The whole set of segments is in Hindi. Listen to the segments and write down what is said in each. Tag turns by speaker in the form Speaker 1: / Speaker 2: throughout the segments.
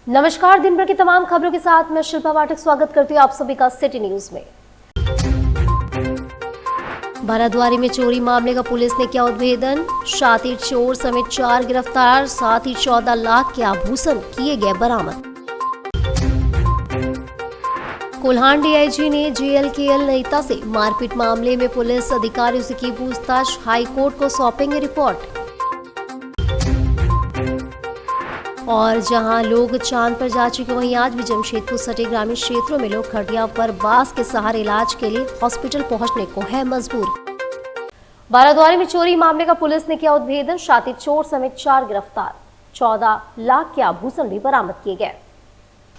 Speaker 1: नमस्कार, दिन भर की तमाम खबरों के साथ मैं शिल्पा पाठक स्वागत करती हूँ आप सभी का सिटी न्यूज में। बाराद्वारी में चोरी मामले का पुलिस ने किया उद्भेदन, शातिर चोर समेत 4 गिरफ्तार, साथ ही 14 लाख के आभूषण किए गए बरामद। कोल्हान डीआईजी ने जेएलकेएल नेता से मारपीट मामले में पुलिस अधिकारियों से की पूछताछ, हाईकोर्ट को सौंपेंगे रिपोर्ट। और जहां लोग चांद पर जा चुके वहीं आज भी जमशेदपुर सटे ग्रामीण क्षेत्रों में लोग खटिया पर बांस के सहारे इलाज के लिए हॉस्पिटल पहुंचने को है मजबूर। बाराद्वारी में चोरी मामले का पुलिस ने किया उद्भेदन, शातिर चोर समेत 4 गिरफ्तार, 14 लाख के आभूषण भी बरामद किए गए।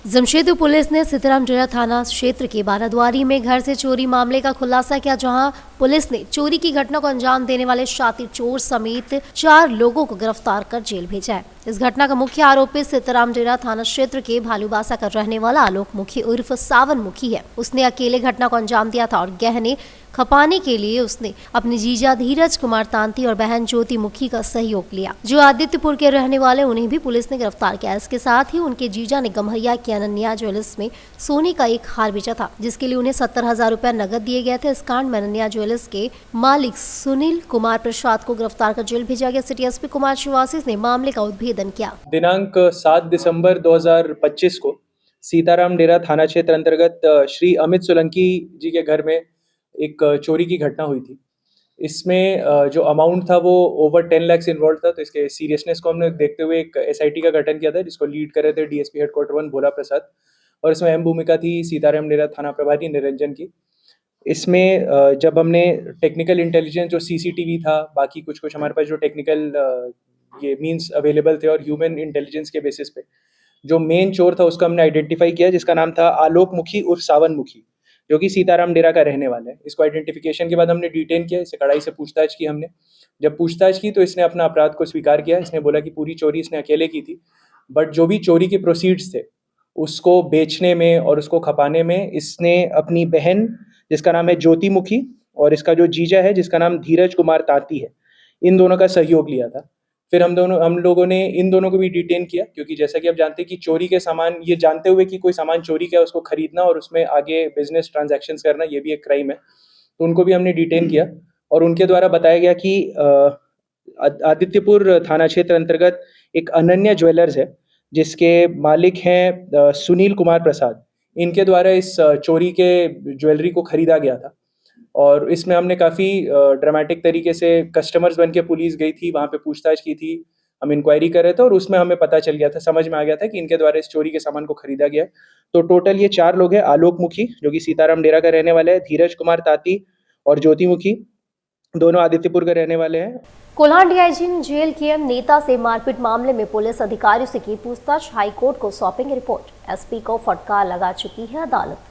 Speaker 1: जमशेदपुर पुलिस ने सीताराम डेरा थाना क्षेत्र के बाराद्वारी में घर से चोरी मामले का खुलासा किया, जहां पुलिस ने चोरी की घटना को अंजाम देने वाले शातिर चोर समेत 4 लोगों को गिरफ्तार कर जेल भेजा है। इस घटना का मुख्य आरोपी सीताराम डेरा थाना क्षेत्र के भालूबासा का रहने वाला आलोक मुखी उर्फ सावन मुखी है। उसने अकेले घटना को अंजाम दिया था और गहने खपाने के लिए उसने अपने जीजा धीरज कुमार तांती और बहन ज्योति मुखी का सहयोग लिया, जो आदित्यपुर के रहने वाले। उन्हें भी पुलिस ने गिरफ्तार किया। इसके साथ ही उनके जीजा ने गम्हरिया के अनन्या ज्वेलर्स में सोने का एक हार बेचा था, जिसके लिए उन्हें 70,000 रुपया नगद दिए गए थे। इस कांड में अनन्या ज्वेलर्स के मालिक सुनील कुमार प्रसाद को गिरफ्तार कर जेल भेजा गया। सिटी एसपी कुमार शिवासी ने मामले का उद्भेदन किया।
Speaker 2: दिनांक 7 दिसंबर 2025 को सीताराम डेरा थाना क्षेत्र अंतर्गत श्री अमित सोलंकी जी के घर में एक चोरी की घटना हुई थी। इसमें जो अमाउंट था वो ओवर 10 लाख इन्वॉल्व था। तो इसके सीरियसनेस को हमने देखते हुए एक एसआईटी का गठन किया था, जिसको लीड कर रहे थे डीएसपी हेडक्वार्टर 1 भोला प्रसाद, और इसमें अहम भूमिका थी सीताराम डेरा थाना प्रभारी निरंजन की। इसमें जब हमने टेक्निकल इंटेलिजेंस, जो सीसीटीवी था, बाकी कुछ हमारे पास जो टेक्निकल ये मींस अवेलेबल थे, और ह्यूमन इंटेलिजेंस के बेसिस पे जो मेन चोर था उसको हमने आइडेंटिफाई किया, जिसका नाम था आलोक मुखी उर्फ सावन मुखी, जो कि सीताराम डेरा का रहने वाला है। इसको आइडेंटिफिकेशन के बाद हमने डिटेन किया, इसे कड़ाई से पूछताछ की हमने। जब पूछताछ की तो इसने अपना अपराध को स्वीकार किया। इसने बोला कि पूरी चोरी इसने अकेले की थी, बट जो भी चोरी के प्रोसीड्स थे उसको बेचने में और उसको खपाने में इसने अपनी बहन, जिसका नाम है ज्योति मुखी, और इसका जो जीजा है जिसका नाम धीरज कुमार तांती है, इन दोनों का सहयोग लिया था। फिर हम लोगों ने इन दोनों को भी डिटेन किया, क्योंकि जैसा कि आप जानते हैं कि चोरी के सामान, ये जानते हुए कि कोई सामान चोरी किया उसको खरीदना और उसमें आगे बिजनेस ट्रांजैक्शंस करना, ये भी एक क्राइम है। तो उनको भी हमने डिटेन किया और उनके द्वारा बताया गया कि आदित्यपुर थाना क्षेत्र अंतर्गत एक अनन्या ज्वेलर्स है, जिसके मालिक हैं सुनील कुमार प्रसाद। इनके द्वारा इस चोरी के ज्वेलरी को खरीदा गया था। और इसमें हमने काफ़ी ड्रामेटिक तरीके से कस्टमर्स बन के पुलिस गई थी, वहाँ पे पूछताछ की थी, हम इंक्वायरी कर रहे थे, और उसमें हमें पता चल गया था, समझ में आ गया था कि इनके द्वारा इस चोरी के सामान को खरीदा गया। तो टोटल ये 4 लोग हैं। आलोक मुखी, जो कि सीताराम डेरा का रहने वाला है, धीरज कुमार ताती और ज्योति मुखी, दोनों आदित्यपुर के रहने वाले हैं।
Speaker 1: कोल्हान डीआईजी ने जेएलकेएल नेता से मारपीट मामले में पुलिस अधिकारियों से की पूछताछ, हाईकोर्ट को सौंपेंगे रिपोर्ट। एसपी को फटकार लगा चुकी है अदालत।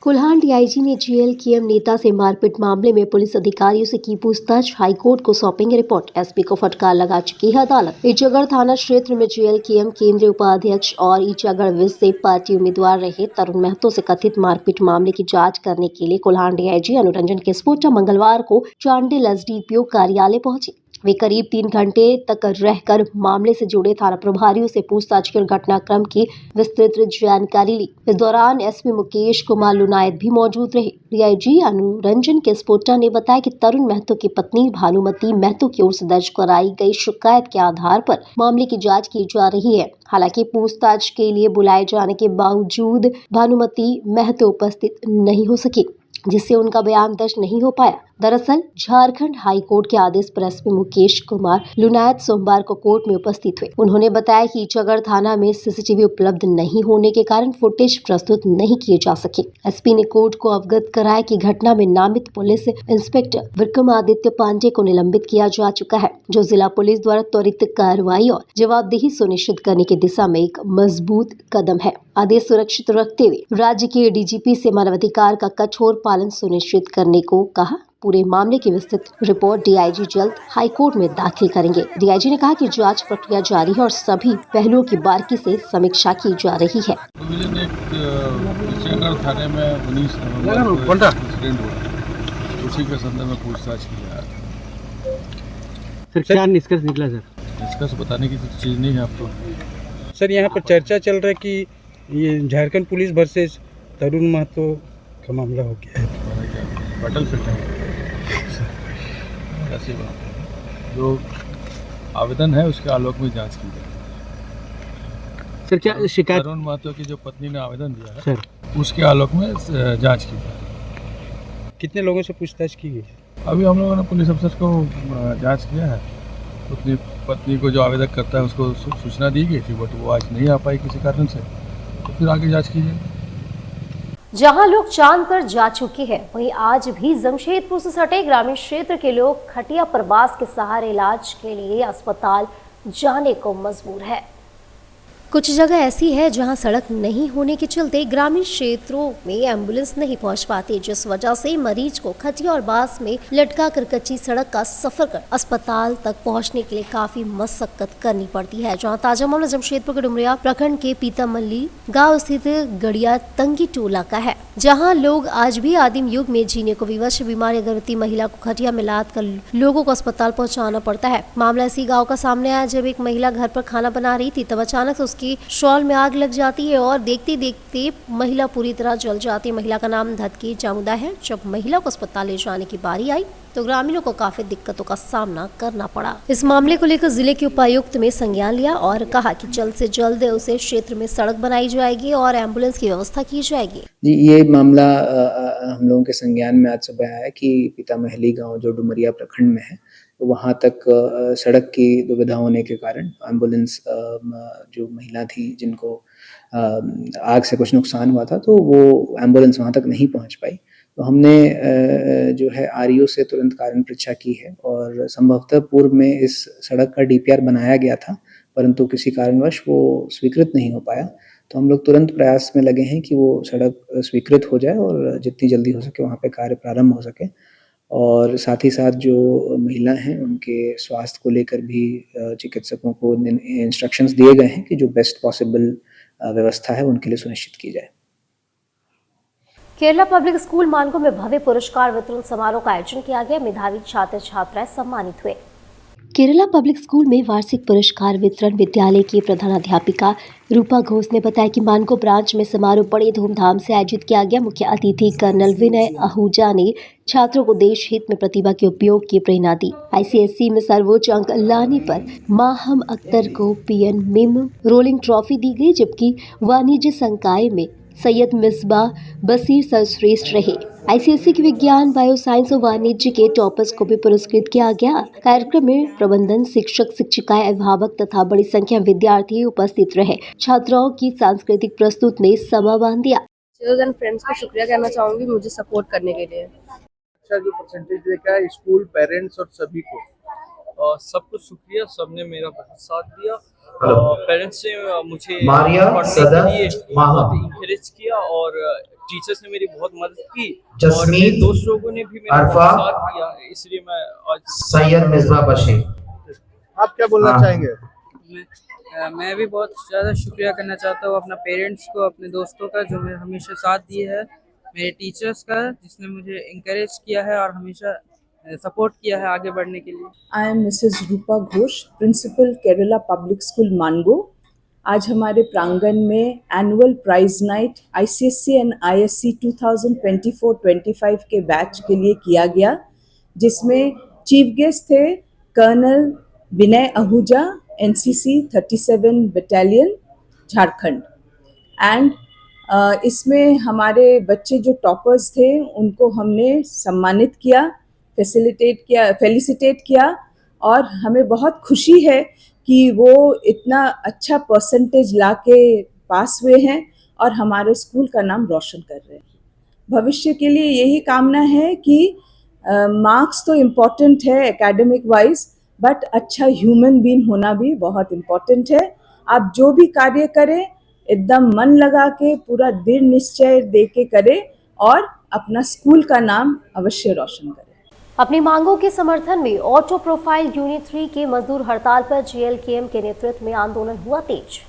Speaker 1: कोल्हान डीआईजी ने जेएलकेएल नेता से मारपीट मामले में पुलिस अधिकारियों से की पूछताछ, हाईकोर्ट को सौंपेंगे रिपोर्ट। एसपी को फटकार लगा चुकी है अदालत। ईचागढ़ थाना क्षेत्र में जेएलकेएल केंद्रीय उपाध्यक्ष और ईचागढ़ वेस्ट से पार्टी उम्मीदवार रहे तरुण महतो से कथित मारपीट मामले की जांच करने के लिए कोल्हान डीआईजी अनुरंजन किस्पोट्टा मंगलवार को चांडिल एसडीपीओ कार्यालय पहुंचे। वे करीब 3 घंटे तक रहकर मामले से जुड़े थाना प्रभारियों से पूछताछ कर घटनाक्रम की विस्तृत जानकारी ली। इस दौरान एसपी मुकेश कुमार लुनायत भी मौजूद रहे। डीआईजी अनुरंजन किस्पोट्टा ने बताया कि तरुण महतो की पत्नी भानुमति महतो की ओर से दर्ज कराई गई शिकायत के आधार पर मामले की जांच की जा रही है। हालांकि पूछताछ के लिए बुलाए जाने के बावजूद भानुमति महतो उपस्थित नहीं हो सकी, जिससे उनका बयान दर्ज नहीं हो पाया। दरअसल झारखंड हाई कोर्ट के आदेश पर एसपी मुकेश कुमार लुनायत सोमवार को कोर्ट में उपस्थित हुए। उन्होंने बताया कि ईचागढ़ थाना में सीसीटीवी उपलब्ध नहीं होने के कारण फुटेज प्रस्तुत नहीं किए जा सके। एसपी ने कोर्ट को अवगत कराया कि घटना में नामित पुलिस इंस्पेक्टर विक्रमादित्य पांडे को निलंबित किया जा चुका है, जो जिला पुलिस द्वारा त्वरित कार्रवाई और जवाबदेही सुनिश्चित करने की दिशा में एक मजबूत कदम है। आदेश सुरक्षित रखते हुए राज्य के डीजीपी से मानवाधिकार का कठोर पालन सुनिश्चित करने को कहा। पूरे मामले की विस्तृत रिपोर्ट डीआईजी जल्द हाईकोर्ट में दाखिल करेंगे। डीआईजी ने कहा कि जांच प्रक्रिया जारी है और सभी पहलुओं की बारीकी से समीक्षा की जा रही है।
Speaker 3: थाने में 19 नवंबर को इंसिडेंट हुआ, उसी के संदर्भ में पूछताछ की जा रही है।
Speaker 4: सर क्या निष्कर्ष निकला? सर
Speaker 3: निष्कर्ष बताने की कुछ चीज़ नहीं है आपको।
Speaker 4: सर यहाँ पर चर्चा चल रहा है कि ये झारखंड पुलिस वर्सेस तरुण महतो का मामला हो गया है।
Speaker 3: मैंने क्या बैटल फील्ड है ऐसी बात है। जो आवेदन है उसके आलोक में जांच की जाए।
Speaker 4: सर क्या शिकायत
Speaker 3: तरुण महतो की जो पत्नी ने आवेदन दिया है
Speaker 4: सर
Speaker 3: उसके आलोक में जांच की जाए।
Speaker 4: कितने लोगों से पूछताछ की गई?
Speaker 3: अभी हम लोगों ने पुलिस अफसर को जांच किया है। अपनी पत्नी को जो आवेदक करता है उसको सूचना दी गई थी, बट वो आज नहीं आ पाई किसी कारण से, तो फिर आगे जांच कीजिए।
Speaker 1: जहां लोग चांद पर जा चुके हैं, वहीं आज भी जमशेदपुर से सटे ग्रामीण क्षेत्र के लोग खटिया प्रवास के सहारे इलाज के लिए अस्पताल जाने को मजबूर है। कुछ जगह ऐसी है जहां सड़क नहीं होने के चलते ग्रामीण क्षेत्रों में एम्बुलेंस नहीं पहुंच पाती, जिस वजह से मरीज को खटिया और बांस में लटका कर कच्ची सड़क का सफर कर अस्पताल तक पहुंचने के लिए काफी मशक्कत करनी पड़ती है। जहां ताजा मामला जमशेदपुर के डुमरिया प्रखंड के पीतामल्ली गांव स्थित गड़िया तंगी टोला का है, जहां लोग आज भी आदिम युग में जीने को विवश बीमार गर्भवती महिला को खटिया में लाद कर लोगों को अस्पताल पहुंचाना पड़ता है। मामला इसी गांव का सामने आया जब एक महिला घर पर खाना बना रही थी, तब अचानक से उसकी शॉल में आग लग जाती है और देखते देखते महिला पूरी तरह जल जाती है। महिला का नाम धतकी जामुदा है। जब महिला को अस्पताल ले जाने की बारी आई तो ग्रामीणों को काफी दिक्कतों का सामना करना पड़ा। इस मामले को लेकर जिले के उपायुक्त ने संज्ञान लिया और कहा कि जल्द से जल्द उसे क्षेत्र में सड़क बनाई जाएगी और एम्बुलेंस की व्यवस्था की जाएगी।
Speaker 5: जी, ये मामला हम लोगों के संज्ञान में आज सुबह आया कि पीतामहली गांव जो डुमरिया प्रखंड में है, तो वहाँ तक सड़क की दुविधा होने के कारण एम्बुलेंस जो महिला थी जिनको आग से कुछ नुकसान हुआ था, तो वो एम्बुलेंस वहाँ तक नहीं पहुँच पाई। तो हमने जो है आरईओ से तुरंत कारण परीक्षा की है और संभवतः पूर्व में इस सड़क का डीपीआर बनाया गया था, परंतु किसी कारणवश वो स्वीकृत नहीं हो पाया। तो हम लोग तुरंत प्रयास में लगे हैं कि वो सड़क स्वीकृत हो जाए और जितनी जल्दी हो सके वहाँ पे कार्य प्रारंभ हो सके। और साथ ही साथ जो महिला हैं उनके स्वास्थ्य को लेकर भी चिकित्सकों को इंस्ट्रक्शंस दिए गए हैं कि जो बेस्ट पॉसिबल व्यवस्था है उनके लिए सुनिश्चित की जाए।
Speaker 1: केरला पब्लिक स्कूल मानगो में भव्य पुरस्कार वितरण समारोह का आयोजन किया गया। मेधावी छात्र छात्राएं सम्मानित हुए। केरला पब्लिक स्कूल में वार्षिक पुरस्कार वितरण विद्यालय की प्रधानाध्यापिका रूपा घोष ने बताया कि मानगो ब्रांच में समारोह बड़े धूमधाम से आयोजित किया गया। मुख्य अतिथि कर्नल विनय आहूजा ने छात्रों को देश हित में प्रतिभा के उपयोग की प्रेरणा दी। आईसीएसई में सर्वोच्च अंक लाने पर माहम अख्तर को पीएन मिम रोलिंग ट्रॉफी दी गई, जबकि वाणिज्य संकाय में सैयद मिसबाह बसीर सर्वश्रेष्ठ रहे। आईसीएसई के विज्ञान, बायो साइंस और वाणिज्य के टॉपर्स को भी पुरस्कृत किया गया। कार्यक्रम में प्रबंधन, शिक्षक, शिक्षिकाएं, अभिभावक तथा बड़ी संख्या में विद्यार्थी उपस्थित रहे। छात्राओं की सांस्कृतिक प्रस्तुत ने समा बांध दिया।
Speaker 6: चिल्ड्रन फ्रेंड्स को शुक्रिया कहना चाहूंगी मुझे सपोर्ट करने के लिए।
Speaker 7: अच्छा जो परसेंटेज देखा है स्कूल, पेरेंट्स और सभी को सबको शुक्रिया, सबने मेरा बहुत साथ दिया। पेरेंट्स ने मुझे पढ़ने के लिए बहुत इंकरेज किया और टीचर्स ने मेरी बहुत मदद की और मेरे दोस्त लोगों ने भी मेरा बहुत साथ दिया, इसलिए मैं आज
Speaker 8: सैयद मिसबाह बशीर।
Speaker 7: आप क्या बोलना चाहेंगे?
Speaker 6: मैं भी बहुत ज़्यादा शुक्रिया करना चाहता हूँ अपना पेरेंट्स को, अपने दोस्तों का जो मेरे हमेशा साथ दिए है, मेरे टीचर्स का जिसने मुझे इंकरेज किया है और हमेशा सपोर्ट किया है आगे बढ़ने के लिए।
Speaker 9: I am Mrs Rupa Ghosh, principal Kerala public school Mango. आज हमारे प्रांगण में annual prize night ICSE and ISC 2024-25 के बैच के लिए किया गया, जिसमें चीफ गेस्ट थे colonel Vinay Ahuja, NCC 37 battalion Jharkhand. And इसमें हमारे बच्चे जो टॉपर्स थे उनको हमने सम्मानित किया, फेलिसिटेट किया और हमें बहुत खुशी है कि वो इतना अच्छा परसेंटेज लाके पास हुए हैं और हमारे स्कूल का नाम रोशन कर रहे हैं। भविष्य के लिए यही कामना है कि मार्क्स तो इम्पोर्टेंट है एकेडमिक वाइज, बट अच्छा ह्यूमन बीइंग होना भी बहुत इम्पोर्टेंट है। आप जो भी कार्य करें एकदम मन लगा के, पूरा दृढ़ निश्चय दे के करें और अपना स्कूल का नाम अवश्य रोशन करें।
Speaker 1: अपनी मांगों के समर्थन में ऑटो प्रोफाइल यूनिट 3 की मजदूर हड़ताल पर जेएलकेएम के नेतृत्व में आंदोलन हुआ तेज।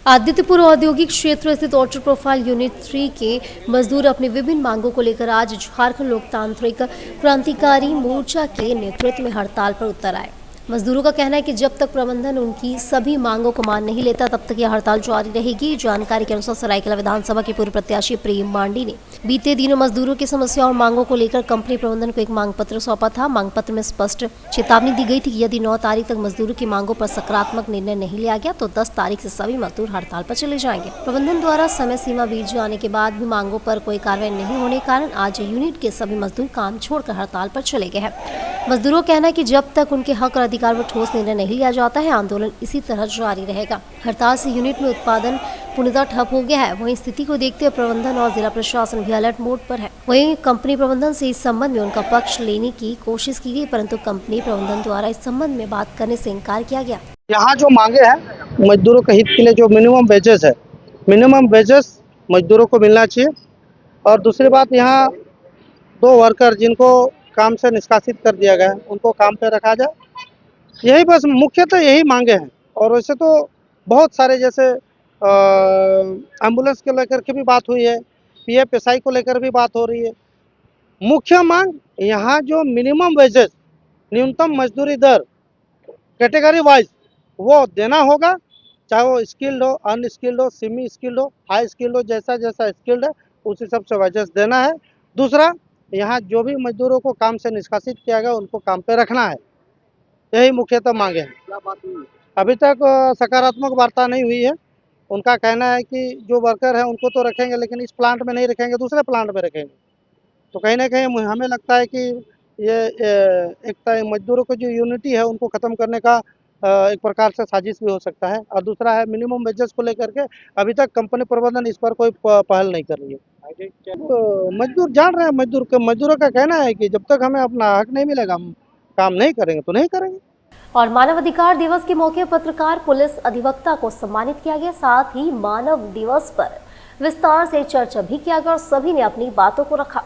Speaker 1: आदित्यपुर औद्योगिक क्षेत्र स्थित ऑटो प्रोफाइल यूनिट 3 के मजदूर अपनी विभिन्न मांगों को लेकर आज झारखंड लोकतांत्रिक क्रांतिकारी मोर्चा के नेतृत्व में हड़ताल पर उतर आए। मजदूरों का कहना है कि जब तक प्रबंधन उनकी सभी मांगों को मान नहीं लेता तब तक यह हड़ताल जारी रहेगी। जानकारी के अनुसार सरायकेला विधानसभा के पूर्व प्रत्याशी प्रेम मांडी ने बीते दिनों मजदूरों की समस्या और मांगों को लेकर कंपनी प्रबंधन को एक मांग पत्र सौंपा था। मांग पत्र में स्पष्ट चेतावनी दी गई थी कि यदि 9 तारीख तक मजदूरों की मांगों पर सकारात्मक निर्णय नहीं लिया गया तो 10 तारीख से सभी मजदूर हड़ताल पर चले जाएंगे। प्रबंधन द्वारा समय सीमा बीत जाने के बाद भी मांगों पर कोई कार्रवाई नहीं होने के कारण आज यूनिट के सभी मजदूर काम छोड़कर हड़ताल पर चले गए हैं। मजदूरों का कहना है कि जब तक उनके हक और अधिकार पर ठोस निर्णय नहीं लिया जाता है आंदोलन इसी तरह जारी रहेगा। हड़ताल से यूनिट में उत्पादन पूर्णतः ठप हो गया है। वहीं स्थिति को देखते हुए प्रबंधन और जिला प्रशासन भी अलर्ट मोड पर है। वहीं कंपनी प्रबंधन से इस संबंध में उनका पक्ष लेने की कोशिश की गई, परंतु कंपनी प्रबंधन द्वारा इस संबंध में बात करने से इनकार किया गया।
Speaker 4: यहाँ जो मांगे हैं मजदूरों के हित के लिए, जो मिनिमम वेजेस है, मिनिमम वेजेस मजदूरों को मिलना चाहिए। और दूसरी बात, यहाँ 2 वर्कर जिनको काम से निष्कासित कर दिया गया है उनको काम पे रखा जाए। यही बस मुख्यतः यही मांगे हैं। और वैसे तो बहुत सारे, जैसे एम्बुलेंस को लेकर के भी बात हुई है, PFSI को लेकर भी बात हो रही है। मुख्य मांग यहाँ जो मिनिमम वेजेस, न्यूनतम मजदूरी दर कैटेगरी वाइज वो देना होगा, चाहे वो स्किल्ड हो, अनस्किल्ड हो, सेमी स्किल्ड हो, हाई स्किल्ड हो, जैसा जैसा स्किल्ड है उस हिसाब से वेजेस देना है। दूसरा, यहाँ जो भी मजदूरों को काम से निष्कासित किया गया उनको काम पे रखना है। यही मुख्यतः मांगे हैं। अभी तक सकारात्मक वार्ता नहीं हुई है। उनका कहना है कि जो वर्कर है उनको तो रखेंगे लेकिन इस प्लांट में नहीं रखेंगे, दूसरे प्लांट में रखेंगे। तो कहीं ना कहीं हमें लगता है कि ये एक मजदूरों की जो यूनिटी है उनको ख़त्म करने का एक प्रकार से साजिश भी हो सकता है। और दूसरा है मिनिमम वेजेस को लेकर के अभी तक कंपनी प्रबंधन इस पर कोई पहल नहीं कर रही है। तो मजदूर जान रहे हैं, मजदूरों का कहना है कि जब तक हमें अपना हक नहीं मिलेगा हम काम नहीं करेंगे तो नहीं करेंगे।
Speaker 1: और मानव अधिकार दिवस के मौके पर पत्रकार पुलिस अधिवक्ता को सम्मानित किया गया। साथ ही मानव दिवस पर विस्तार से चर्चा भी किया गया और सभी ने अपनी बातों को रखा।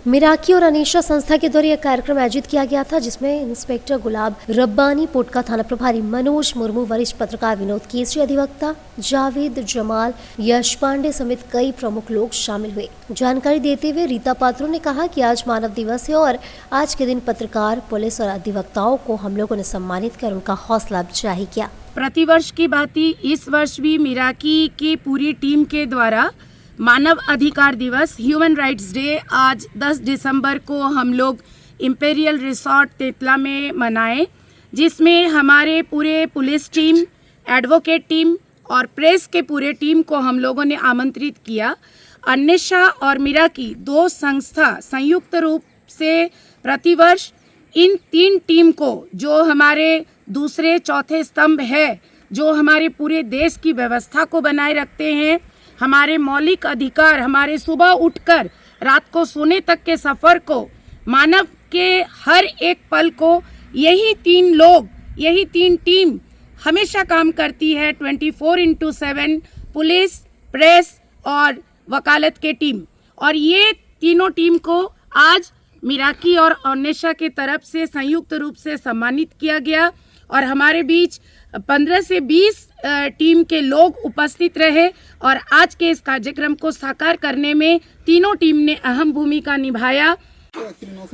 Speaker 1: मिराकी और अनीशा संस्था के द्वारा यह कार्यक्रम आयोजित किया गया था, जिसमें इंस्पेक्टर गुलाब रब्बानी, पोटका थाना प्रभारी मनोज मुर्मू, वरिष्ठ पत्रकार विनोद केसरी, अधिवक्ता जावेद जमाल, यश पांडे समेत कई प्रमुख लोग शामिल हुए। जानकारी देते हुए रीता पात्रो ने कहा कि आज मानव दिवस है और आज के दिन पत्रकार, पुलिस और अधिवक्ताओं को हम लोगों ने सम्मानित कर उनका हौसला अफजाई किया।
Speaker 8: प्रतिवर्ष की भांति इस वर्ष भी मिराकी की पूरी टीम के द्वारा मानव अधिकार दिवस, ह्यूमन राइट्स डे आज 10 दिसंबर को हम लोग इंपेरियल रिसोर्ट तेतला में मनाए, जिसमें हमारे पूरे पुलिस टीम, एडवोकेट टीम और प्रेस के पूरे टीम को हम लोगों ने आमंत्रित किया। अन्वेषा और मिराकी 2 संस्था संयुक्त रूप से प्रतिवर्ष इन 3 टीम को, जो हमारे दूसरे चौथे स्तंभ है, जो हमारे पूरे देश की व्यवस्था को बनाए रखते हैं, हमारे मौलिक अधिकार, हमारे सुबह उठकर रात को सोने तक के सफ़र को, मानव के हर एक पल को यही 3 लोग, यही 3 टीम हमेशा काम करती है 24/7, पुलिस, प्रेस और वकालत के टीम। और ये तीनों टीम को आज मिराकी और अन्वेषा के तरफ से संयुक्त रूप से सम्मानित किया गया और हमारे बीच 15 से 20 टीम के लोग उपस्थित रहे और आज के इस कार्यक्रम को साकार करने में तीनों टीम ने अहम भूमिका निभाया।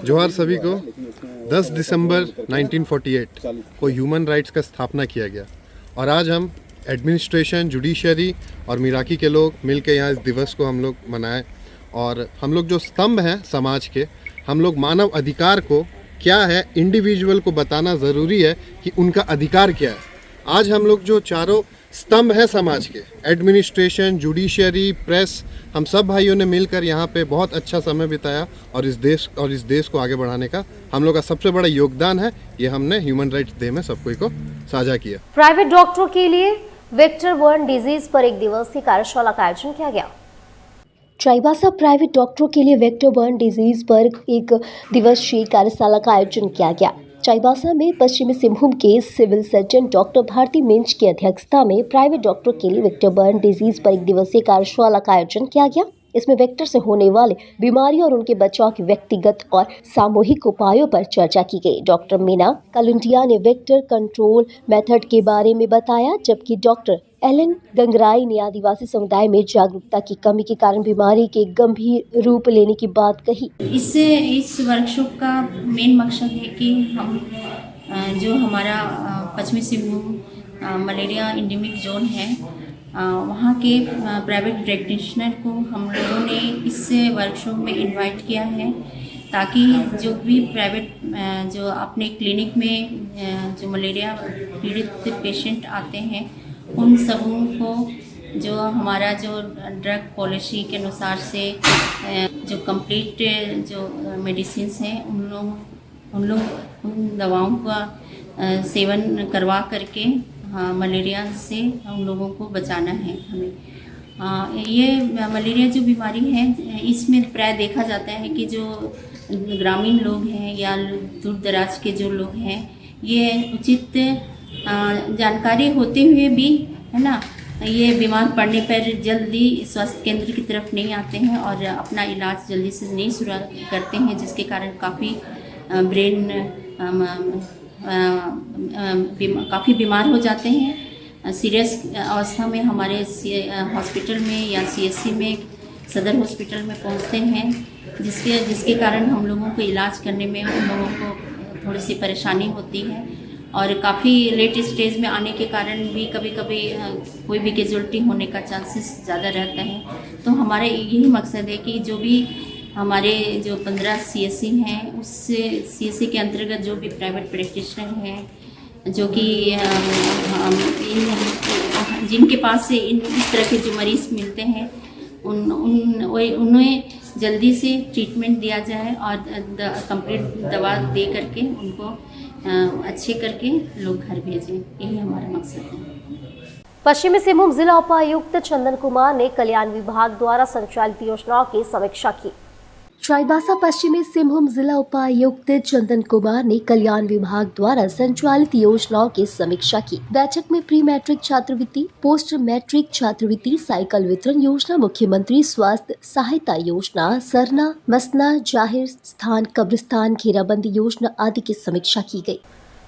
Speaker 10: जोहार सभी को। 10 दिसंबर 1948 को ह्यूमन राइट्स का स्थापना किया गया और आज हम एडमिनिस्ट्रेशन, जुडिशरी और मिराकी के लोग मिलकर यहाँ इस दिवस को हम लोग मनाएं। और हम लोग जो स्तंभ हैं समाज के, हम लोग मानव अधिकार को क्या है, इंडिविजुअल को बताना ज़रूरी है कि उनका अधिकार क्या है। आज हम लोग जो चारों स्तंभ हैं समाज के, एडमिनिस्ट्रेशन, जुडिशरी, प्रेस, हम सब भाइयों ने मिलकर यहाँ पे बहुत अच्छा समय बिताया और इस देश को आगे बढ़ाने का हम लोग का सबसे बड़ा योगदान है। ये हमने ह्यूमन राइट्स डे में सब कोई को साझा किया।
Speaker 1: प्राइवेट डॉक्टरों के लिए वेक्टर बर्न डिजीज पर 1 दिवसीय कार्यशाला का आयोजन किया गया। चाईबासा प्राइवेट डॉक्टरों के लिए वेक्टर बर्न डिजीज पर 1 दिवसीय कार्यशाला का आयोजन किया गया। चाईबासा में पश्चिमी सिंहभूम के civil surgeon doctor Bharti Minz की अध्यक्षता में प्राइवेट डॉक्टरों के लिए वेक्टर बर्न डिजीज पर 1 दिवसीय कार्यशाला का आयोजन किया गया। इसमें वेक्टर से होने वाले बीमारियों और उनके बचाव के व्यक्तिगत और सामूहिक उपायों पर चर्चा की गई। डॉक्टर मीना कलुंडिया ने वेक्टर कंट्रोल मेथड के बारे में बताया, जबकि डॉक्टर एलन गंगराई ने आदिवासी समुदाय में जागरूकता की कमी के कारण बीमारी के गंभीर रूप लेने की बात कही।
Speaker 11: इस वर्कशॉप का मेन मकसद है कि हम जो हमारा पश्चिमी सिंहभूम मलेरिया एंडेमिक जोन है, वहाँ के प्राइवेट प्रैक्टिशनर को हम लोगों ने इस वर्कशॉप में इनवाइट किया है, ताकि जो भी प्राइवेट जो अपने क्लिनिक में जो मलेरिया पीड़ित पेशेंट आते हैं, उन सबों को जो हमारा जो ड्रग पॉलिसी के अनुसार से जो कंप्लीट जो मेडिसिन्स हैं उन दवाओं का सेवन करवा करके मलेरिया से उन लोगों को बचाना है हमें। ये मलेरिया जो बीमारी है, इसमें प्राय देखा जाता है कि जो ग्रामीण लोग हैं या दूर दराज के जो लोग हैं, ये उचित जानकारी होते हुए भी, है ना, ये बीमार पड़ने पर जल्दी स्वास्थ्य केंद्र की तरफ नहीं आते हैं और अपना इलाज जल्दी से नहीं शुरू करते हैं, जिसके कारण काफ़ी ब्रेन काफ़ी बीमार हो जाते हैं। सीरियस अवस्था में हमारे हॉस्पिटल में या CSC में, सदर हॉस्पिटल में पहुंचते हैं, जिसके कारण हम लोगों को इलाज करने में उन लोगों को थोड़ी सी परेशानी होती है और काफ़ी लेट स्टेज में आने के कारण भी कभी कभी कोई भी कैजुअल्टी होने का चांसेस ज़्यादा रहता है। तो हमारा यही मकसद है कि जो भी हमारे जो 15 CSC हैं, उस CSC के अंतर्गत जो भी प्राइवेट प्रैक्टिशनर हैं, जो कि जिनके पास से इस तरह के जो मरीज़ मिलते हैं, उन्हें जल्दी से ट्रीटमेंट दिया जाए और कंप्लीट दवा दे करके उनको अच्छे करके लोग घर भेजें। यही हमारा मकसद है।
Speaker 1: पश्चिमी सिंहभूम जिला उपायुक्त चंदन कुमार ने कल्याण विभाग द्वारा संचालित योजनाओं की समीक्षा की। चाईबासा पश्चिमी सिंहभूम जिला उपायुक्त चंदन कुमार ने कल्याण विभाग द्वारा संचालित योजनाओं की समीक्षा की। बैठक में प्री मैट्रिक छात्रवृत्ति, पोस्ट मैट्रिक छात्रवृत्ति, साइकिल वितरण योजना, मुख्यमंत्री स्वास्थ्य सहायता योजना, सरना मसना जाहिर स्थान कब्रिस्तान घेराबंदी योजना आदि की समीक्षा की गई।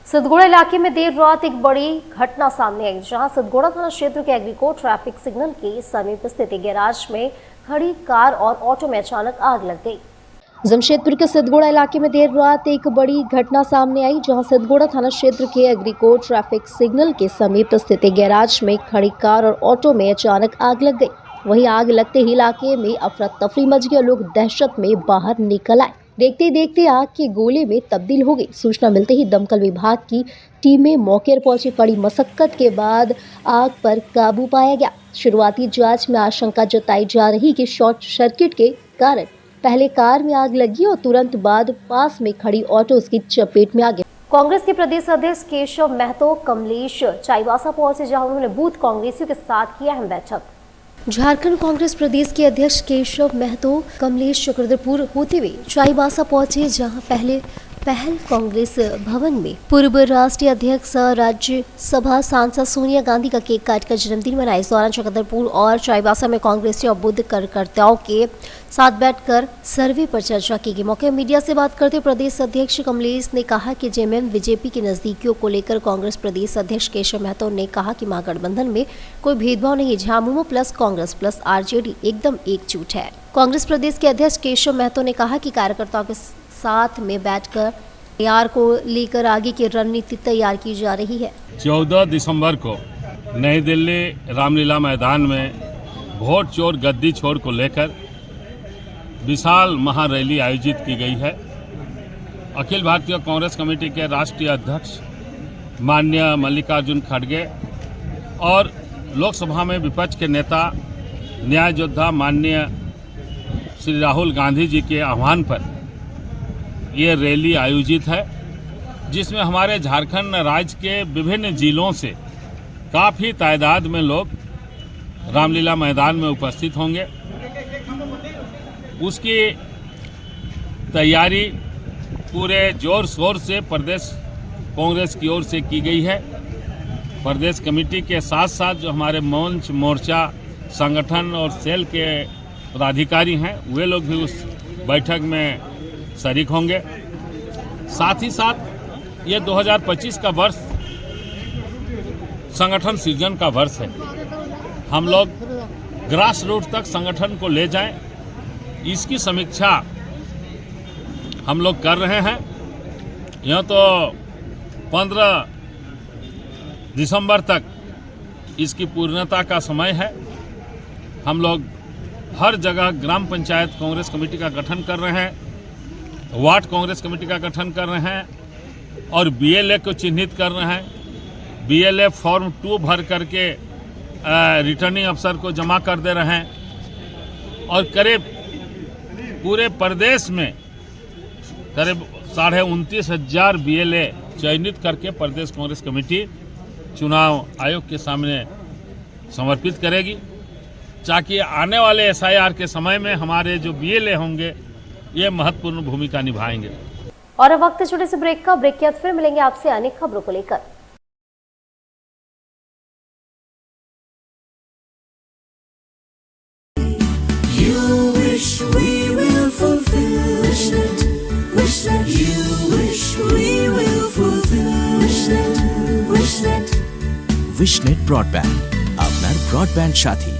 Speaker 1: सतगुड़ा इलाके में देर रात एक बड़ी घटना सामने आई, जहां सतगुड़ा थाना क्षेत्र के एग्रीकोट ट्रैफिक सिग्नल के समीप स्थित गैराज में खड़ी कार और ऑटो में अचानक आग लग गई। जमशेदपुर के सतगुड़ा इलाके में देर रात एक बड़ी घटना सामने आई, जहां सतगुड़ा थाना क्षेत्र के एग्रीकोट ट्रैफिक सिग्नल के समीप स्थित गैराज में खड़ी कार और ऑटो में अचानक आग लग गई। वहीं आग लगते ही इलाके में अफरा तफरी मच गई और लोग दहशत में बाहर निकल आए। देखते ही देखते आग के गोले में तब्दील हो गई। सूचना मिलते ही दमकल विभाग की टीमें मौके पर पहुंची। कड़ी मशक्कत के बाद आग पर काबू पाया गया। शुरुआती जांच में आशंका जताई जा रही कि शॉर्ट सर्किट के कारण पहले कार में आग लगी और तुरंत बाद पास में खड़ी ऑटो उसकी चपेट में आ गई। कांग्रेस के प्रदेश अध्यक्ष केशव महतो कमलेश चाईबासा पहुंचे, जहां उन्होंने बूथ कांग्रेसियों के साथ किया अहम बैठक। झारखंड कांग्रेस प्रदेश के अध्यक्ष केशव महतो कमलेश चक्रधरपुर होते हुए चाईबासा पहुंचे, जहां पहल कांग्रेस भवन में पूर्व राष्ट्रीय अध्यक्ष राज्यसभा सांसद सोनिया गांधी का केक काटकर जन्मदिन मनाया। इस दौरान चक्रधरपुर और चाईबासा में कांग्रेसी और बुद्ध कार्यकर्ताओं के साथ बैठकर सर्वे पर चर्चा की गई। मौके मीडिया से बात करते प्रदेश अध्यक्ष कमलेश ने कहा कि जेएमएम बीजेपी की नजदीकियों को लेकर कांग्रेस प्रदेश अध्यक्ष केशव महतो ने कहा कि महागठबंधन में कोई भेदभाव नहीं है। Jhamumo plus Congress plus RJD एकदम एकजुट है। कांग्रेस प्रदेश के अध्यक्ष केशव महतो ने कहा कि कार्यकर्ताओं के साथ में बैठकर तैयार को लेकर आगे की रणनीति तैयार की जा रही है।
Speaker 12: 14 दिसंबर को नई दिल्ली रामलीला मैदान में वोट चोर गद्दी छोर को लेकर विशाल महारैली आयोजित की गई है। अखिल भारतीय कांग्रेस कमेटी के राष्ट्रीय अध्यक्ष माननीय मल्लिकार्जुन खड़गे और लोकसभा में विपक्ष के नेता न्याय योद्धा माननीय श्री राहुल गांधी जी के आह्वान पर ये रैली आयोजित है, जिसमें हमारे झारखंड राज्य के विभिन्न जिलों से काफ़ी तादाद में लोग रामलीला मैदान में उपस्थित होंगे। उसकी तैयारी पूरे जोर शोर से प्रदेश कांग्रेस की ओर से की गई है। प्रदेश कमेटी के साथ साथ जो हमारे मंच मोर्चा संगठन और सेल के पदाधिकारी हैं, वे लोग भी उस बैठक में शरीक होंगे। साथ ही साथ ये 2025 का वर्ष संगठन सृजन का वर्ष है। हम लोग ग्रास रूट तक संगठन को ले जाएं, इसकी समीक्षा हम लोग कर रहे हैं। यह तो 15 दिसंबर तक इसकी पूर्णता का समय है। हम लोग हर जगह ग्राम पंचायत कांग्रेस कमेटी का गठन कर रहे हैं, वार्ड कांग्रेस कमेटी का गठन कर रहे हैं और बीएलए को चिन्हित कर रहे हैं। बीएलए फॉर्म 2 भर करके रिटर्निंग अफसर को जमा कर दे रहे हैं और करीब पूरे प्रदेश में करीब 29,500 बीएलए चयनित करके प्रदेश कांग्रेस कमेटी चुनाव आयोग के सामने समर्पित करेगी, ताकि आने वाले एसआईआर के समय में हमारे जो बीएलए होंगे ये महत्वपूर्ण भूमिका निभाएंगे।
Speaker 1: और अब वक्त छोटे से ब्रेक का। ब्रेक के बाद फिर मिलेंगे आपसे अनेक खबरों को लेकर।
Speaker 13: विशनेट ब्रॉडबैंड, আপনার ब्रॉडबैंड साथी।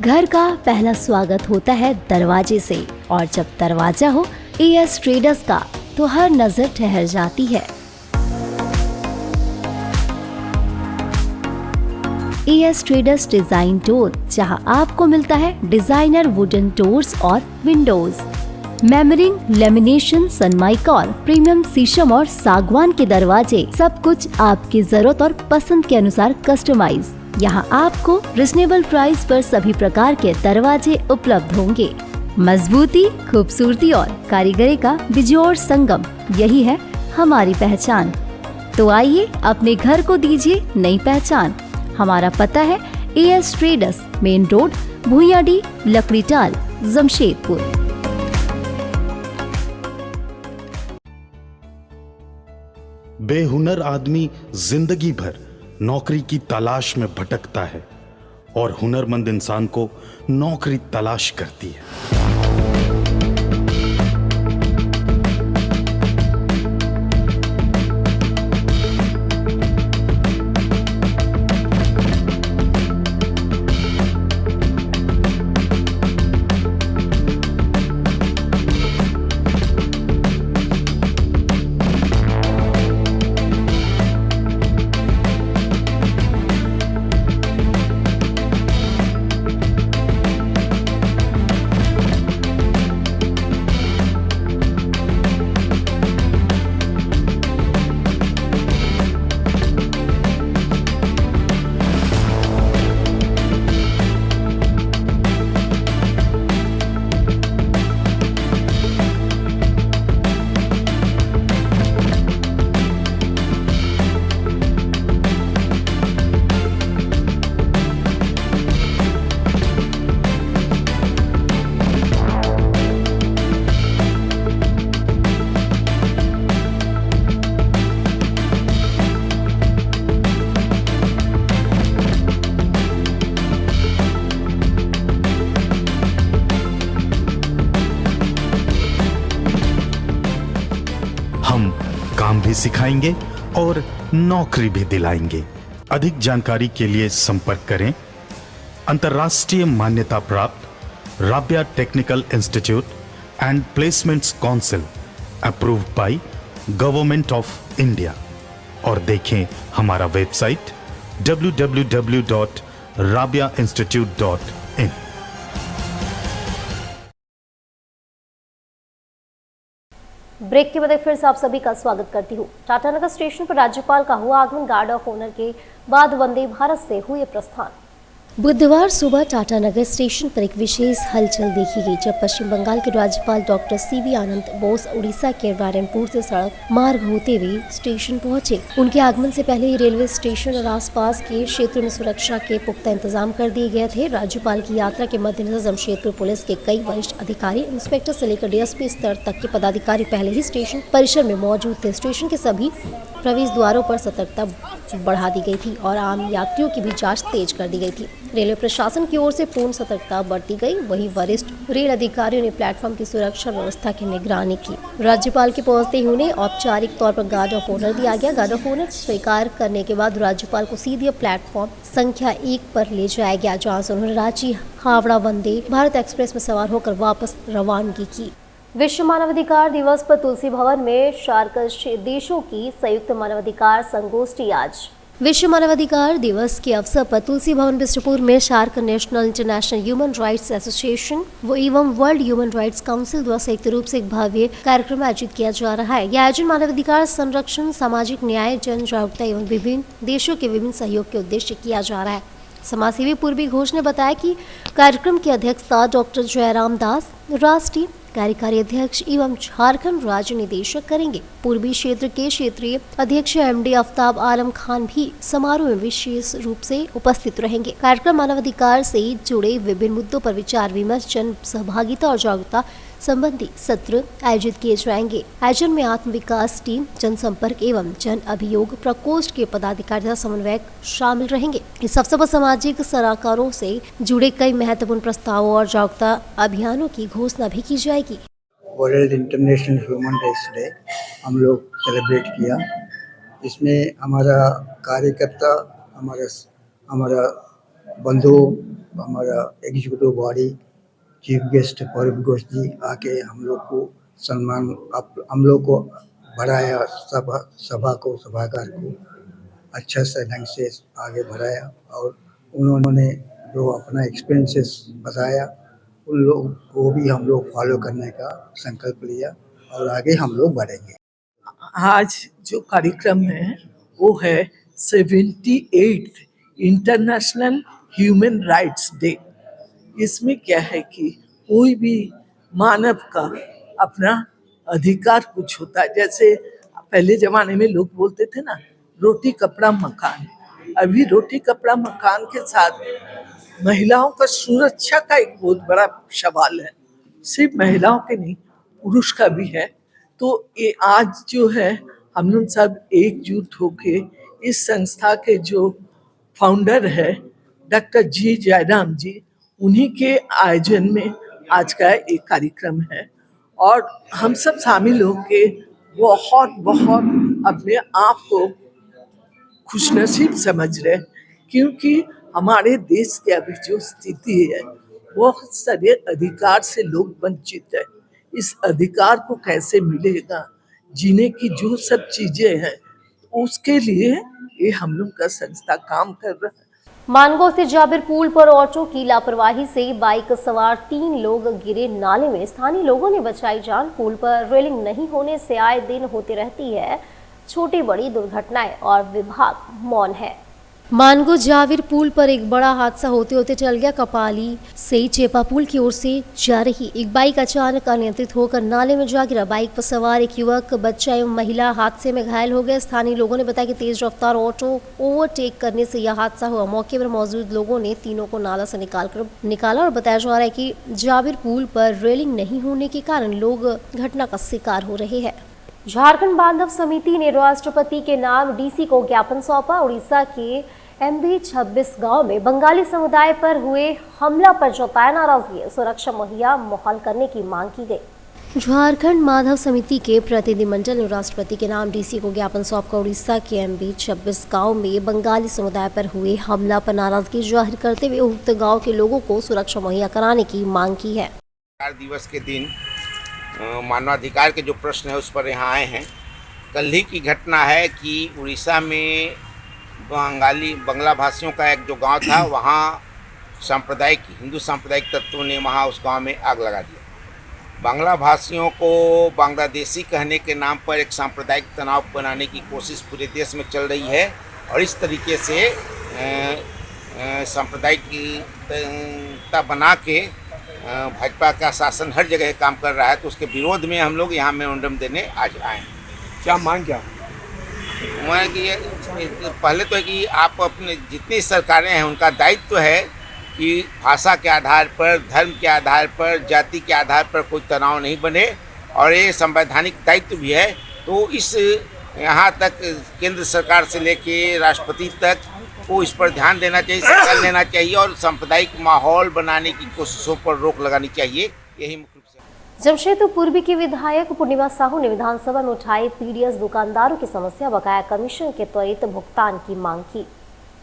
Speaker 1: घर का पहला स्वागत होता है दरवाजे से, और जब दरवाजा हो एएस ट्रेडर्स का तो हर नजर ठहर जाती है। एएस ट्रेडर्स डिजाइन डोर, जहां आपको मिलता है डिजाइनर वुडन डोर्स और विंडोज, मेमरिंग, लेमिनेशन, सनमाइका, प्रीमियम शीशम और सागवान के दरवाजे, सब कुछ आपकी जरूरत और पसंद के अनुसार कस्टमाइज। यहाँ आपको रिजनेबल प्राइस पर सभी प्रकार के दरवाजे उपलब्ध होंगे। मजबूती, खूबसूरती और कारीगरी का बेजोड़ संगम, यही है हमारी पहचान। तो आइए अपने घर को दीजिए नई पहचान। हमारा पता है AS traders, main road, Bhuiyadih, Lakdital, Jamshedpur.
Speaker 14: बेहुनर आदमी जिंदगी भर नौकरी की तलाश में भटकता है और हुनरमंद इंसान को नौकरी तलाश करती है। काम भी सिखाएंगे और नौकरी भी दिलाएंगे। अधिक जानकारी के लिए संपर्क करें अंतर्राष्ट्रीय मान्यता प्राप्त Rabia technical institute and placements council, approved by government of India, और देखें हमारा वेबसाइट www.rabiainstitute.in।
Speaker 1: ब्रेक के बाद फिर से आप सभी का स्वागत करती हूँ। टाटानगर स्टेशन पर राज्यपाल का हुआ आगमन, गार्ड ऑफ ऑनर के बाद वंदे भारत से हुए प्रस्थान। बुधवार सुबह टाटानगर स्टेशन पर एक विशेष हलचल देखी गई, जब पश्चिम बंगाल के राज्यपाल डॉक्टर सीवी आनंद बोस उड़ीसा के नारायणपुर से सड़क मार्ग होते हुए स्टेशन पहुंचे। उनके आगमन से पहले ही रेलवे स्टेशन और आसपास के क्षेत्र में सुरक्षा के पुख्ता इंतजाम कर दिए गए थे। राज्यपाल की यात्रा के मद्देनजर जमशेदपुर पुलिस के कई वरिष्ठ अधिकारी, इंस्पेक्टर से लेकर डीएसपी स्तर तक के पदाधिकारी पहले ही स्टेशन परिसर में मौजूद थे। स्टेशन के सभी प्रवेश द्वारों पर सतर्कता बढ़ा दी गई थी और आम यात्रियों की भी जांच तेज कर दी गई थी। रेलवे प्रशासन की ओर से पूर्ण सतर्कता बरती गई। वहीं वरिष्ठ रेल अधिकारियों ने प्लेटफॉर्म की सुरक्षा व्यवस्था की निगरानी की। राज्यपाल के पहुंचते ही उन्हें औपचारिक तौर पर गार्ड ऑफ ऑनर दिया गया। गार्ड ऑफ ऑनर स्वीकार करने के बाद राज्यपाल को सीधे प्लेटफॉर्म संख्या 1 पर ले जाया गया, जहाँ से उन्होंने रांची हावड़ा वंदे भारत एक्सप्रेस में सवार होकर वापस रवानगी की। विश्व मानवाधिकार दिवस पर तुलसी भवन में सार्क देशों की संयुक्त मानवाधिकार संगोष्ठी आज। विश्व मानवाधिकार दिवस के अवसर पर तुलसी भवन बिष्टुपुर में SAARC national international human rights association एवं वर्ल्ड ह्यूमन राइट्स काउंसिल द्वारा संयुक्त रूप से एक भव्य कार्यक्रम आयोजित किया जा रहा है। यह आयोजन मानवाधिकार संरक्षण, सामाजिक न्याय, जन जागरूकता एवं विभिन्न देशों के विभिन्न सहयोग के उद्देश्य किया जा रहा है। समाजसेवी पूर्वी घोष ने बताया कि कार्यक्रम की अध्यक्षता डॉक्टर जयराम दास, राष्ट्रीय कार्यकारी अध्यक्ष एवं झारखंड राज्य निदेशक करेंगे। पूर्वी क्षेत्र के क्षेत्रीय अध्यक्ष एमडी आफ्ताब आलम खान भी समारोह में विशेष रूप से उपस्थित रहेंगे। कार्यक्रम मानवाधिकार से जुड़े विभिन्न मुद्दों पर विचार विमर्श, जन सहभागिता और जागरूकता संबंधी सत्र आयोजित किए जाएंगे। आयोजन में आत्म विकास टीम, जनसंपर्क एवं जन अभियोग प्रकोष्ठ के पदाधिकारी तथा समन्वयक शामिल रहेंगे। इस अवसर पर सामाजिक सलाहकारों से जुड़े कई महत्वपूर्ण प्रस्तावों और जागरूकता अभियानों की घोषणा भी की जाएगी।
Speaker 15: World international human rights day हम लोग सेलिब्रेट किया। इसमें हमारा कार्यकर्ता, हमारा बंधु, हमारा एग्जीक्यूटिव बॉडी, चीफ गेस्ट पूर्वी घोष जी आके हम लोग को सम्मान, हम लोग को बढ़ाया, सभागार को अच्छा से ढंग से आगे बढ़ाया और उन्होंने जो अपना एक्सपीरियंसेस बताया उन लोग को भी हम लोग फॉलो करने का संकल्प लिया और आगे हम लोग बढ़ेंगे।
Speaker 16: आज जो कार्यक्रम है वो है 78th international human rights day. इसमें क्या है कि कोई भी मानव का अपना अधिकार कुछ होता है। जैसे पहले जमाने में लोग बोलते थे ना, रोटी कपड़ा मकान। अभी रोटी कपड़ा मकान के साथ महिलाओं का सुरक्षा का एक बहुत बड़ा सवाल है। सिर्फ महिलाओं के नहीं, पुरुष का भी है। तो ये आज जो है हम लोग सब एकजुट होके इस संस्था के जो फाउंडर है डॉक्टर जी जयराम जी, उन्हीं के आयोजन में आज का एक कार्यक्रम है और हम सब शामिल होके बहुत अपने आप को खुशनसीब समझ रहे हैं, क्योंकि हमारे देश की अभी जो स्थिति है बहुत सारे अधिकार से लोग वंचित है। इस अधिकार को कैसे मिलेगा, जीने की जो सब चीजें हैं उसके लिए ये हम लोग का संस्था काम कर रहा है।
Speaker 1: मानगो स्थित जाबिर पुल पर ऑटो की लापरवाही से बाइक सवार 3 लोग गिरे नाले में। स्थानीय लोगों ने बचाई जान। पुल पर रेलिंग नहीं होने से आए दिन होती रहती है छोटी बड़ी दुर्घटनाएं और विभाग मौन है। मानगो जाबिर पुल पर एक बड़ा हादसा होते होते चल गया। कपाली से चेपा पुल की ओर से जा रही एक बाइक अचानक अनियंत्रित होकर नाले में जा गिरा। बाइक पर सवार एक युवक, बच्चा एवं महिला हादसे में घायल हो गए। स्थानीय लोगों ने बताया कि तेज रफ्तार ऑटो ओवरटेक करने से यह हादसा हुआ। मौके पर मौजूद लोगों ने तीनों को नाला से निकाला और बताया जा रहा है कि जाबिर पुल पर रेलिंग नहीं होने के कारण लोग घटना का शिकार हो रहे हैं। झारखंड बांधव समिति ने राष्ट्रपति के नाम डीसी को ज्ञापन सौंपा। उड़ीसा के MB 26 गांव में बंगाली समुदाय पर हुए हमला पर जताया नाराजगी। सुरक्षा मुहैया माहौल करने की मांग की गई। झारखंड माधव समिति के प्रतिनिधिमंडल ने राष्ट्रपति के नाम डीसी को ज्ञापन सौंपकर उड़ीसा के MB 26 गांव में बंगाली समुदाय पर हुए हमला पर नाराजगी जाहिर करते हुए उक्त गांव के लोगों को सुरक्षा मुहैया कराने की मांग की है।
Speaker 17: दिवस के दिन मानवाधिकार के जो प्रश्न है उस पर यहाँ आए हैं। कल ही की घटना है कि उड़ीसा में बंगला भाषियों का एक जो गांव था, वहाँ हिंदू सांप्रदायिक तत्वों ने वहाँ उस गांव में आग लगा दिया। बांग्ला भाषियों को बांग्लादेशी कहने के नाम पर एक सांप्रदायिक तनाव बनाने की कोशिश पूरे देश में चल रही है और इस तरीके से सांप्रदायिकता बना के भाजपा का शासन हर जगह काम कर रहा है। तो उसके विरोध में हम लोग यहाँ मेमोरेंडम देने आज आए हैं।
Speaker 2: क्या मांग क्या?
Speaker 17: मैं कि पहले तो है कि आप अपने जितनी सरकारें हैं उनका दायित्व है कि भाषा के आधार पर, धर्म के आधार पर, जाति के आधार पर कोई तनाव नहीं बने और ये संवैधानिक दायित्व भी है। तो इस यहाँ तक केंद्र सरकार से लेके राष्ट्रपति तक को इस पर ध्यान देना चाहिए, संकल्प लेना चाहिए और सांप्रदायिक माहौल बनाने की कोशिशों पर रोक लगानी चाहिए। यही मुख्य रूप से।
Speaker 1: जमशेदपुर पूर्वी की विधायक पूर्णिमा साहू ने विधानसभा में उठाई पीडीएस दुकानदारों की समस्या, बकाया कमीशन के त्वरित भुगतान की मांग की।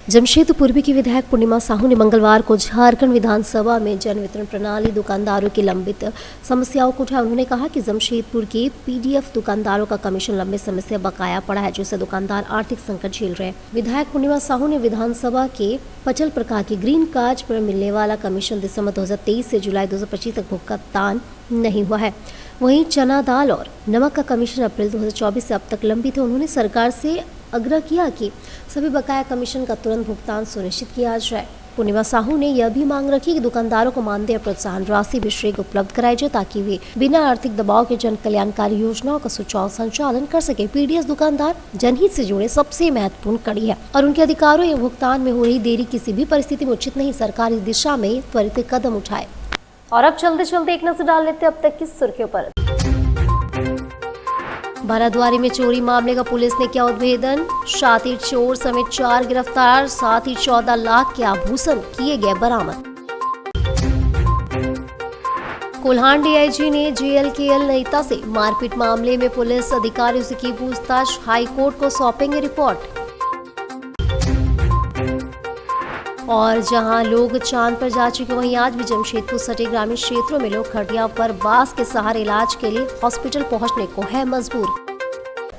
Speaker 1: जमशेदपुर पूर्वी की विधायक पूर्णिमा साहू ने मंगलवार को झारखंड विधानसभा में जन वितरण प्रणाली दुकानदारों की लंबित समस्याओं को उठाया। उन्होंने कहा कि जमशेदपुर के पीडीएफ दुकानदारों का कमीशन लंबे समय से बकाया पड़ा है, जिससे दुकानदार आर्थिक संकट झेल रहे हैं। विधायक पूर्णिमा साहू ने विधानसभा के पचल प्रकार के ग्रीन कार्ड पर मिलने वाला कमीशन दिसंबर 2023 से जुलाई 2025 तक भुगतान नहीं हुआ है। वहीं चना दाल और नमक का कमीशन अप्रैल 2024 से अब तक लंबित है। उन्होंने सरकार से आग्रह किया कि सभी बकाया कमीशन का तुरंत भुगतान सुनिश्चित किया जाए। पूर्णिमा साहू ने यह भी मांग रखी कि दुकानदारों को मानदेय प्रोत्साहन राशि भी शीघ्र उपलब्ध कराई जाए, ताकि वे बिना आर्थिक दबाव के जन कल्याणकारी योजनाओं का सुचारू संचालन कर सके। पीडीएस दुकानदार जनहित से जुड़े सबसे महत्वपूर्ण कड़ी है और उनके अधिकारों या भुगतान में हो रही देरी किसी भी परिस्थिति में उचित नहीं। सरकार इस दिशा में त्वरित कदम उठाए। और अब चलते चलते एक नजर डाल लेते अब तक की सुर्खियों पर। बाराद्वारी में चोरी मामले का पुलिस ने किया उद्भेदन। शातिर चोर समेत 4 गिरफ्तार, साथ ही 14 लाख के आभूषण किए गए बरामद। कोल्हान डीआईजी ने जेएलकेएल नेता से मारपीट मामले में पुलिस अधिकारियों से की पूछताछ, हाईकोर्ट को सौंपेंगे रिपोर्ट। और जहां लोग चांद पर जा चुके, वहीं आज भी जमशेदपुर सटे ग्रामीण क्षेत्रों में लोग खटिया पर बांस के सहारे इलाज के लिए हॉस्पिटल पहुंचने को है मजबूर।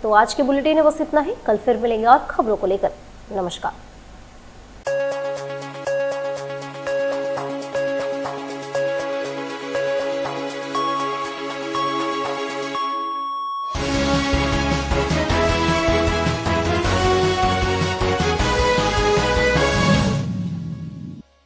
Speaker 1: तो आज के बुलेटिन में बस इतना ही। कल फिर मिलेंगे और खबरों को लेकर। नमस्कार।